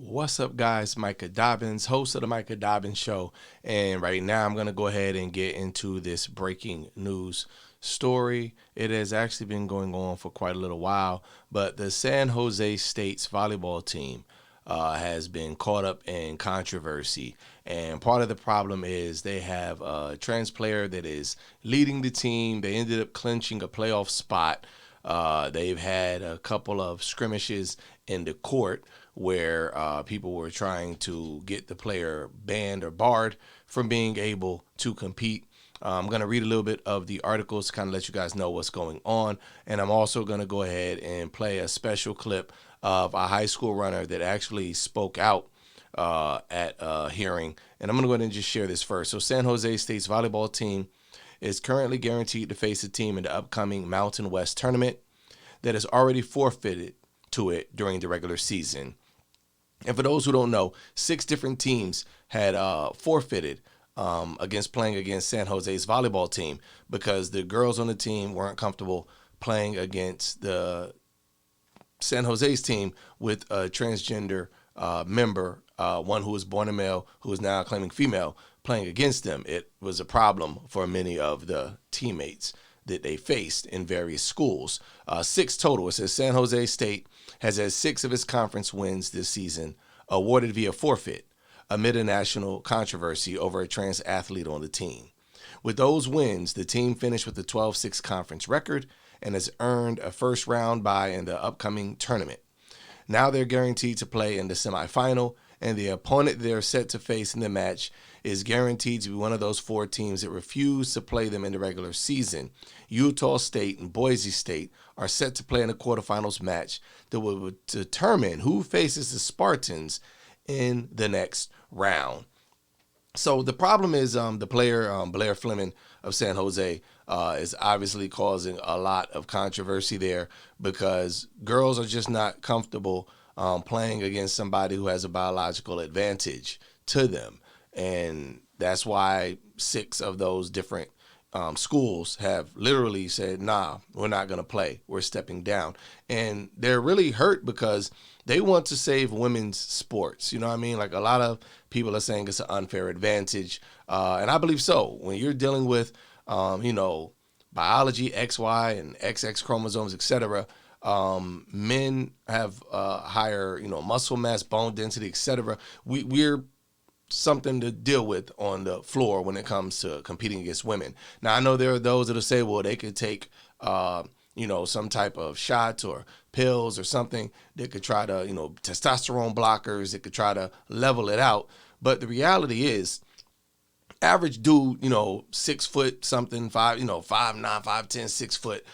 What's up, guys? Micah Dobbins, host of the Micah Dobbins Show. And right now, I'm going to go ahead and get into this breaking news story. It has actually been going on for quite a little while, but the San Jose State's volleyball team has been caught up in controversy. And part of the problem is they have a trans player that is leading the team. They ended up clinching a playoff spot. They've had a couple of skirmishes in the court where people were trying to get the player banned or barred from being able to compete. I'm going to read a little bit of the articles to kind of let you guys know what's going on. And I'm also going to go ahead and play a special clip of a high school runner that actually spoke out at a hearing. And I'm going to go ahead and just share this first. So San Jose State's volleyball team is currently guaranteed to face a team in the upcoming Mountain West tournament that has already forfeited to it during the regular season. And for those who don't know, 6 different teams had forfeited against playing against San Jose's volleyball team because the girls on the team weren't comfortable playing against the San Jose's team with a transgender member, one who was born a male, who is now claiming female, playing against them. It was a problem for many of the teammates that they faced in various schools. 6 total. It says San Jose State has had 6 of its conference wins this season awarded via forfeit amid a national controversy over a trans athlete on the team. With those wins, the team finished with a 12-6 conference record and has earned a first round bye in the upcoming tournament. Now they're guaranteed to play in the semifinal, and the opponent they're set to face in the match is guaranteed to be one of those 4 teams that refuse to play them in the regular season. Utah State and Boise State are set to play in a quarterfinals match that will determine who faces the Spartans in the next round. So the problem is the player, Blair Fleming of San Jose, is obviously causing a lot of controversy there because girls are just not comfortable playing against somebody who has a biological advantage to them. And that's why 6 of those different schools have literally said, nah, we're not going to play. We're stepping down. And they're really hurt because they want to save women's sports. You know what I mean? Like a lot of people are saying it's an unfair advantage. And I believe so. When you're dealing with, biology, XY and XX chromosomes, etc., men have higher, muscle mass, bone density, etc. We're something to deal with on the floor when it comes to competing against women. Now, I know there are those that'll say, well, they could take, some type of shots or pills or something that could try to, testosterone blockers that could try to level it out. But the reality is, average dude, 6 foot something, 5'9", 5'10", 6 foot,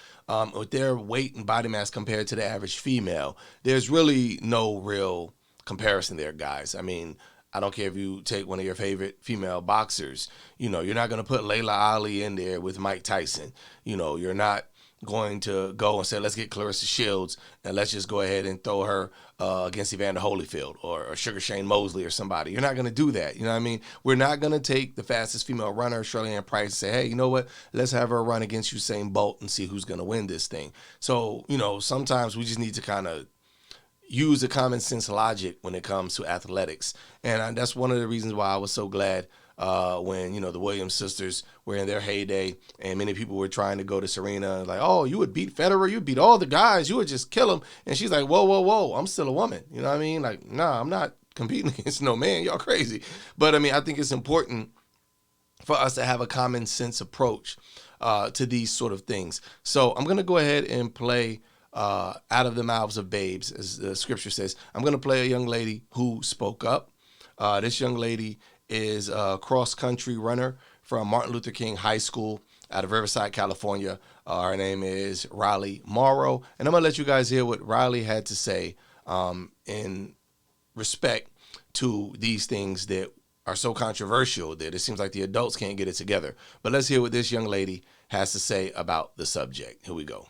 with their weight and body mass compared to the average female, there's really no real comparison there, guys. I mean, I don't care if you take one of your favorite female boxers, you're not going to put Layla Ali in there with Mike Tyson. You're not going to go and say, let's get Clarissa Shields and let's just go ahead and throw her against Evander Holyfield or Sugar Shane Mosley or somebody. You're not going to do that. You know what I mean? We're not going to take the fastest female runner, Shirley Ann Price, and say, hey, you know what? Let's have her run against Usain Bolt and see who's going to win this thing. So, sometimes we just need to kind of use the common sense logic when it comes to athletics. And that's one of the reasons why I was so glad when, the Williams sisters were in their heyday and many people were trying to go to Serena like, oh, you would beat Federer, you beat all the guys, you would just kill them. And she's like, whoa, I'm still a woman. You know what I mean? Like, nah, I'm not competing against no man. Y'all crazy. But I mean, I think it's important for us to have a common sense approach to these sort of things. So I'm going to go ahead and play out of the mouths of babes, as the scripture says. I'm going to play a young lady who spoke up. This young lady is a cross-country runner from Martin Luther King High School out of Riverside, California. Her name is Riley Morrow. And I'm going to let you guys hear what Riley had to say in respect to these things that are so controversial that it seems like the adults can't get it together. But let's hear what this young lady has to say about the subject. Here we go.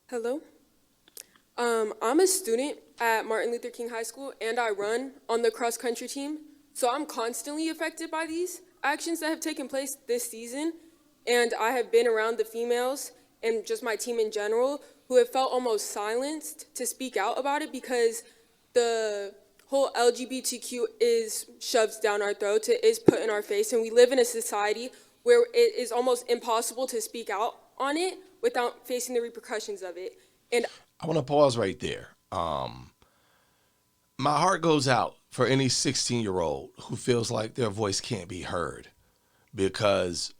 Hello. I'm a student at Martin Luther King High School, and I run on the cross-country team. So I'm constantly affected by these actions that have taken place this season. And I have been around the females and just my team in general who have felt almost silenced to speak out about it because the whole LGBTQ is shoved down our throats, it is put in our face, and we live in a society where it is almost impossible to speak out on it without facing the repercussions of it. And I want to pause right there. My heart goes out for any 16-year-old who feels like their voice can't be heard because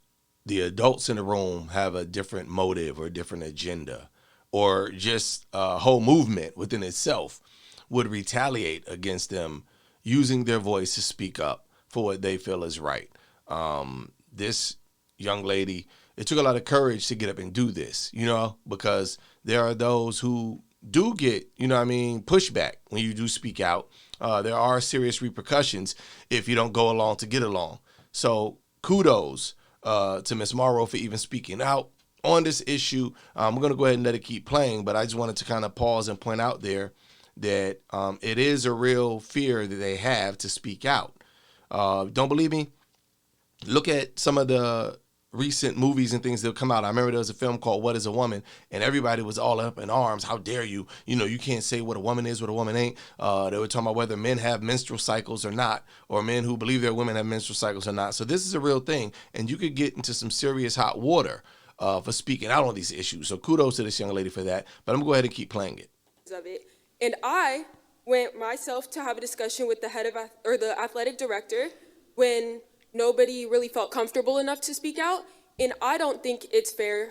the adults in the room have a different motive or a different agenda, or just a whole movement within itself would retaliate against them using their voice to speak up for what they feel is right. This young lady, it took a lot of courage to get up and do this, because there are those who do get, pushback when you do speak out. There are serious repercussions if you don't go along to get along. So kudos to Miss Morrow for even speaking out on this issue. We're going to go ahead and let it keep playing, but I just wanted to kind of pause and point out there that it is a real fear that they have to speak out. Don't believe me? Look at some of the recent movies and things that come out. I remember there was a film called What is a Woman, and everybody was all up in arms. How dare you? You can't say what a woman is, what a woman ain't. They were talking about whether men have menstrual cycles or not, or men who believe their women have menstrual cycles or not. So this is a real thing, and you could get into some serious hot water for speaking out on these issues. So kudos to this young lady for that. But I'm going to go ahead and keep playing it. Of it. And I went myself to have a discussion with the head of the athletic director when nobody really felt comfortable enough to speak out. And I don't think it's fair,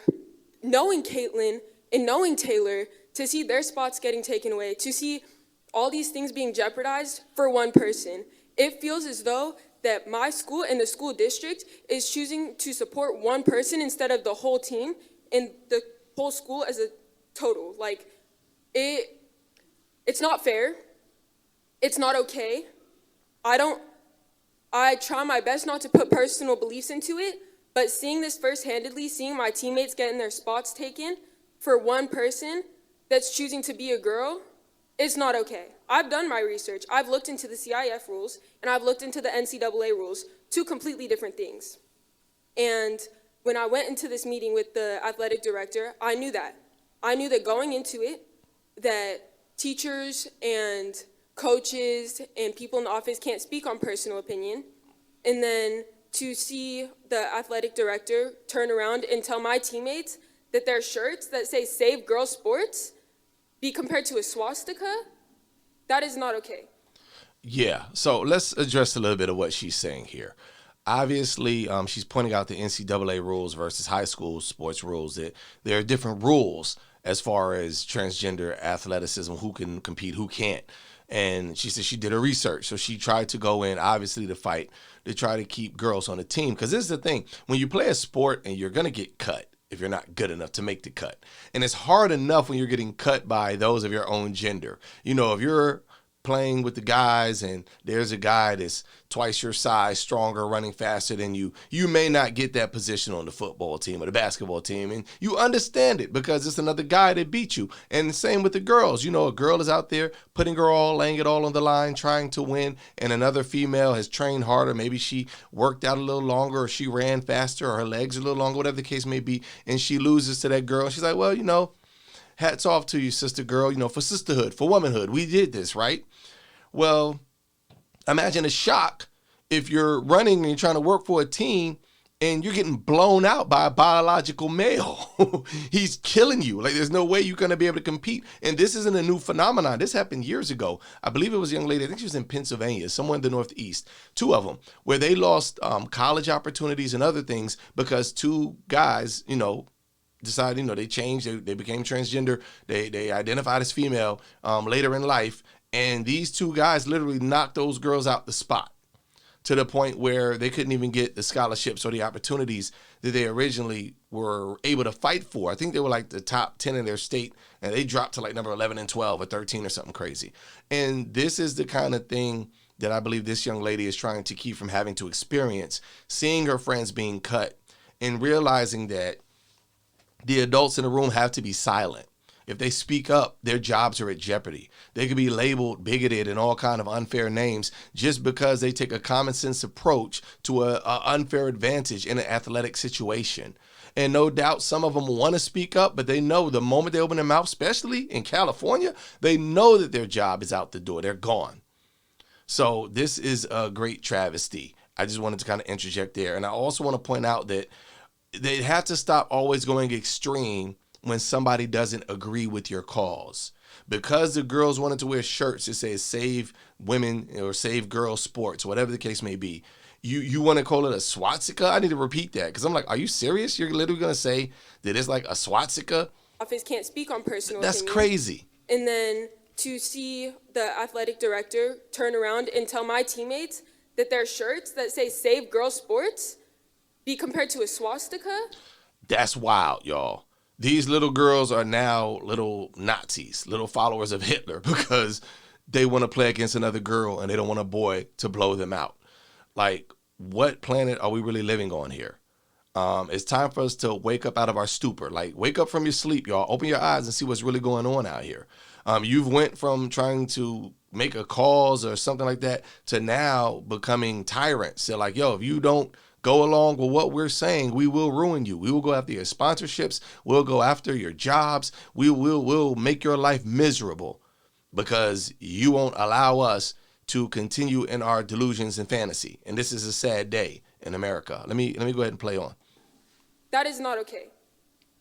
knowing Caitlin and knowing Taylor, to see their spots getting taken away, to see all these things being jeopardized for one person. It feels as though that my school and the school district is choosing to support one person instead of the whole team and the whole school as a total. Like, it's not fair. It's not okay. I try my best not to put personal beliefs into it, but seeing this first-handedly, seeing my teammates getting their spots taken for one person that's choosing to be a girl, it's not okay. I've done my research. I've looked into the CIF rules, and I've looked into the NCAA rules, two completely different things. And when I went into this meeting with the athletic director, I knew that. I knew that going into it, that teachers and coaches and people in the office can't speak on personal opinion. And then to see the athletic director turn around and tell my teammates that their shirts that say Save Girls Sports be compared to a swastika, that is not okay. Yeah, so let's address a little bit of what she's saying here. Obviously, she's pointing out the NCAA rules versus high school sports rules, that there are different rules as far as transgender athleticism, who can compete, who can't. And she said she did her research. So she tried to go in, obviously, to fight, to try to keep girls on the team. Because this is the thing. When you play a sport and you're going to get cut if you're not good enough to make the cut. And it's hard enough when you're getting cut by those of your own gender. If you're playing with the guys and there's a guy that's twice your size, stronger, running faster than you, you may not get that position on the football team or the basketball team. And you understand it because it's another guy that beat you. And the same with the girls. A girl is out there putting her all, laying it all on the line, trying to win. And another female has trained harder. Maybe she worked out a little longer, or she ran faster, or her legs are a little longer, whatever the case may be. And she loses to that girl. She's like, well, hats off to you, sister girl, for sisterhood, for womanhood. We did this, right? Well, imagine a shock if you're running and you're trying to work for a team and you're getting blown out by a biological male. He's killing you. Like, there's no way you're going to be able to compete. And this isn't a new phenomenon. This happened years ago. I believe it was a young lady, I think she was in Pennsylvania, somewhere in the Northeast, two of them, where they lost college opportunities and other things because two guys, decided, they changed, they became transgender, they identified as female later in life, and these two guys literally knocked those girls out the spot to the point where they couldn't even get the scholarships or the opportunities that they originally were able to fight for. I think they were like the top 10 in their state, and they dropped to like number 11 and 12 or 13 or something crazy. And this is the kind of thing that I believe this young lady is trying to keep from having to experience, seeing her friends being cut and realizing that the adults in the room have to be silent. If they speak up, their jobs are at jeopardy. They could be labeled bigoted and all kind of unfair names just because they take a common sense approach to a unfair advantage in an athletic situation. And no doubt some of them want to speak up, but they know the moment they open their mouth, especially in California, they know that their job is out the door. They're gone. So this is a great travesty. I just wanted to kind of interject there. And I also want to point out that they have to stop always going extreme when somebody doesn't agree with your cause. Because the girls wanted to wear shirts that say save women or save girls sports, whatever the case may be. You want to call it a swastika? I need to repeat that because I'm like, are you serious? You're literally going to say that it's like a swastika? Office can't speak on personal That's opinions. crazy. And then to see the athletic director turn around and tell my teammates that their shirts that say save girls sports be compared to a swastika? That's wild, y'all. These little girls are now little Nazis, little followers of Hitler because they want to play against another girl and they don't want a boy to blow them out. Like, what planet are we really living on here? It's time for us to wake up out of our stupor. Like, wake up from your sleep, y'all. Open your eyes and see what's really going on out here. You've went from trying to make a cause or something like that to now becoming tyrants. So like, yo, if you don't go along with what we're saying, we will ruin you. We will go after your sponsorships. We'll go after your jobs. We'll make your life miserable because you won't allow us to continue in our delusions and fantasy. And this is a sad day in America. Let me go ahead and play on. That is not okay.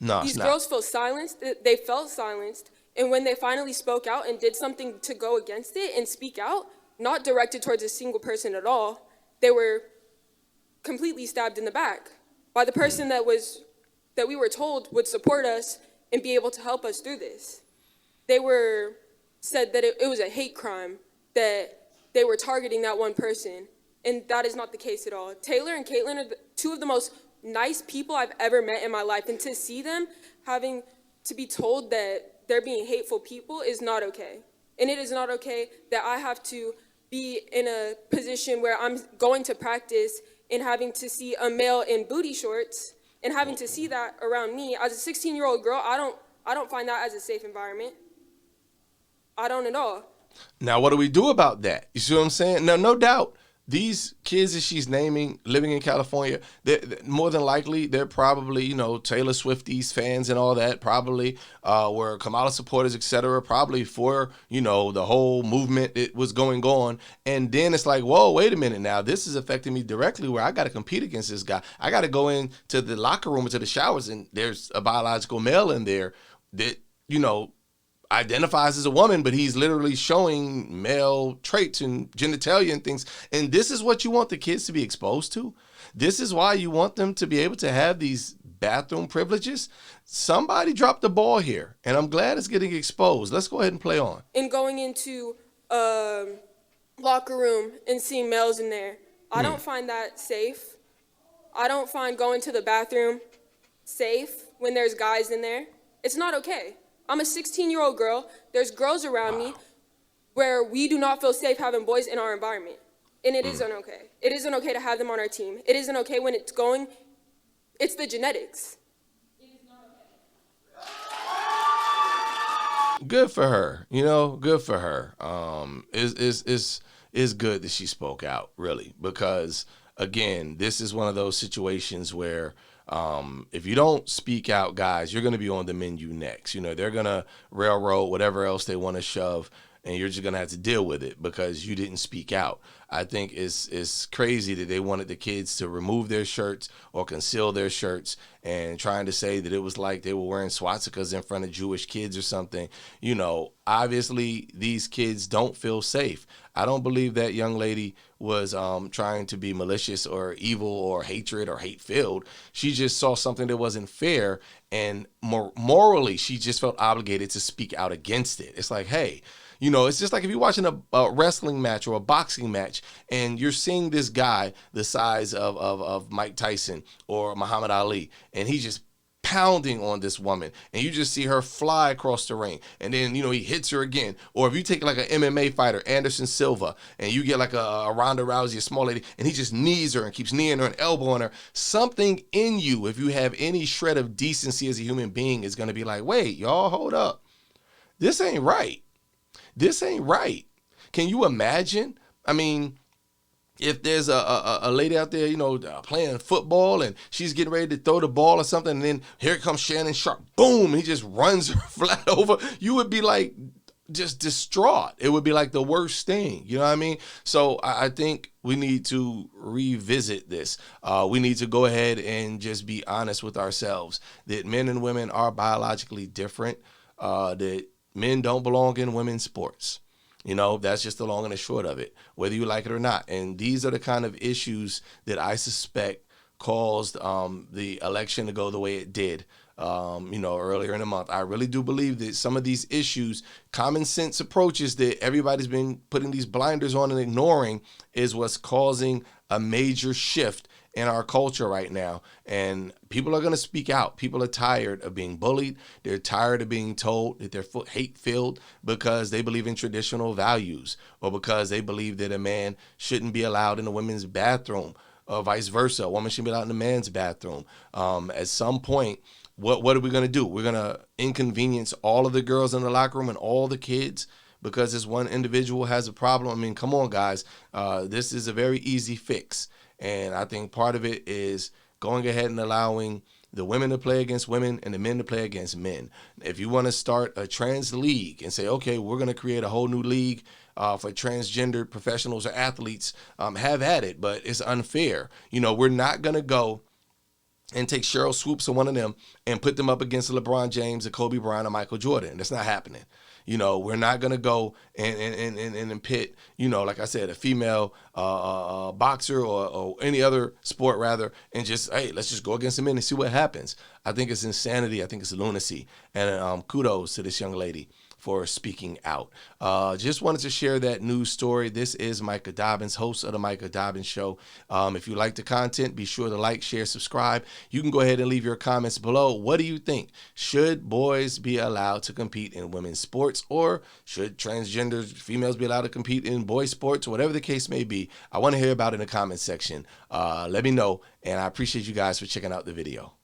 No, These it's not. girls feel silenced. They felt silenced. And when they finally spoke out and did something to go against it and speak out, not directed towards a single person at all, they were completely stabbed in the back by the person that we were told would support us and be able to help us through this. They were said that it was a hate crime, that they were targeting that one person, and that is not the case at all. Taylor and Caitlin are two of the most nice people I've ever met in my life, and to see them having to be told that they're being hateful people is not okay. And it is not okay that I have to be in a position where I'm going to practice and having to see a male in booty shorts and having to see that around me. As a 16-year-old girl, I don't find that as a safe environment. I don't at all. Now, what do we do about that? You see what I'm saying? Now, no doubt, these kids that she's naming living in California, more than likely, they're probably, Taylor Swifties fans and all that, probably were Kamala supporters, etc., probably for, the whole movement that was going on. And then it's like, whoa, wait a minute now. This is affecting me directly where I got to compete against this guy. I got to go into the locker room, into the showers, and there's a biological male in there that, identifies as a woman, but he's literally showing male traits and genitalia and things. And this is what you want the kids to be exposed to? This is why you want them to be able to have these bathroom privileges? Somebody dropped the ball here, and I'm glad it's getting exposed. Let's go ahead and play on. And going into locker room and seeing males in there, I don't find that safe. I don't find going to the bathroom safe when there's guys in there. It's not okay. I'm a 16-year-old girl. There's girls around me where we do not feel safe having boys in our environment. And it isn't okay. It isn't okay to have them on our team. It isn't okay when it's the genetics. It is not okay. Good for her. Good for her. It's good that she spoke out, really, because, again, this is one of those situations where if you don't speak out, guys, you're going to be on the menu next. They're going to railroad whatever else they want to shove, and you're just going to have to deal with it because you didn't speak out. I think it's crazy that they wanted the kids to remove their shirts or conceal their shirts and trying to say that it was like they were wearing swastikas in front of Jewish kids or something. Obviously these kids don't feel safe. I don't believe that young lady was trying to be malicious or evil or hatred or hate-filled. She just saw something that wasn't fair, and morally she just felt obligated to speak out against it. It's like, hey, it's just like if you're watching a wrestling match or a boxing match and you're seeing this guy the size of Mike Tyson or Muhammad Ali, and he's just pounding on this woman, and you just see her fly across the ring, and then he hits her again. Or if you take like an MMA fighter, Anderson Silva, and you get like a Ronda Rousey, a small lady, and he just knees her and keeps kneeing her and elbowing her, something in you, if you have any shred of decency as a human being, is going to be like, wait, y'all, hold up, this ain't right. This ain't right. Can you imagine? I mean, if there's a lady out there, playing football and she's getting ready to throw the ball or something, and then here comes Shannon Sharp, boom, he just runs her flat over, you would be like just distraught. It would be like the worst thing. You know what I mean? So I think we need to revisit this. We need to go ahead and just be honest with ourselves that men and women are biologically different, that men don't belong in women's sports. That's just the long and the short of it, whether you like it or not. And these are the kind of issues that I suspect caused the election to go the way it did, earlier in the month. I really do believe that some of these issues, common sense approaches that everybody's been putting these blinders on and ignoring, is what's causing a major shift in our culture right now. And people are going to speak out. People are tired of being bullied. They're tired of being told that they're hate-filled because they believe in traditional values, or because they believe that a man shouldn't be allowed in a women's bathroom, or vice versa. A woman shouldn't be allowed in a man's bathroom. At some point, what are we going to do? We're going to inconvenience all of the girls in the locker room and all the kids because this one individual has a problem? I mean, come on, guys. This is a very easy fix. And I think part of it is going ahead and allowing the women to play against women and the men to play against men. If you want to start a trans league and say, okay, we're going to create a whole new league for transgender professionals or athletes, have at it. But it's unfair. We're not going to go and take Cheryl Swoops or one of them and put them up against LeBron James or Kobe Bryant or Michael Jordan. That's not happening. We're not going to go and pit, like I said, a female boxer or any other sport, rather, and just, hey, let's just go against the men and see what happens. I think it's insanity. I think it's lunacy. And kudos to this young lady for speaking out. Just wanted to share that news story. This is Micah Dobbins, host of the Micah Dobbins Show. If you like the content, be sure to like, share, subscribe. You can go ahead and leave your comments below. What do you think? Should boys be allowed to compete in women's sports, or should transgender females be allowed to compete in boys' sports? Whatever the case may be, I want to hear about it in the comment section. Let me know, and I appreciate you guys for checking out the video.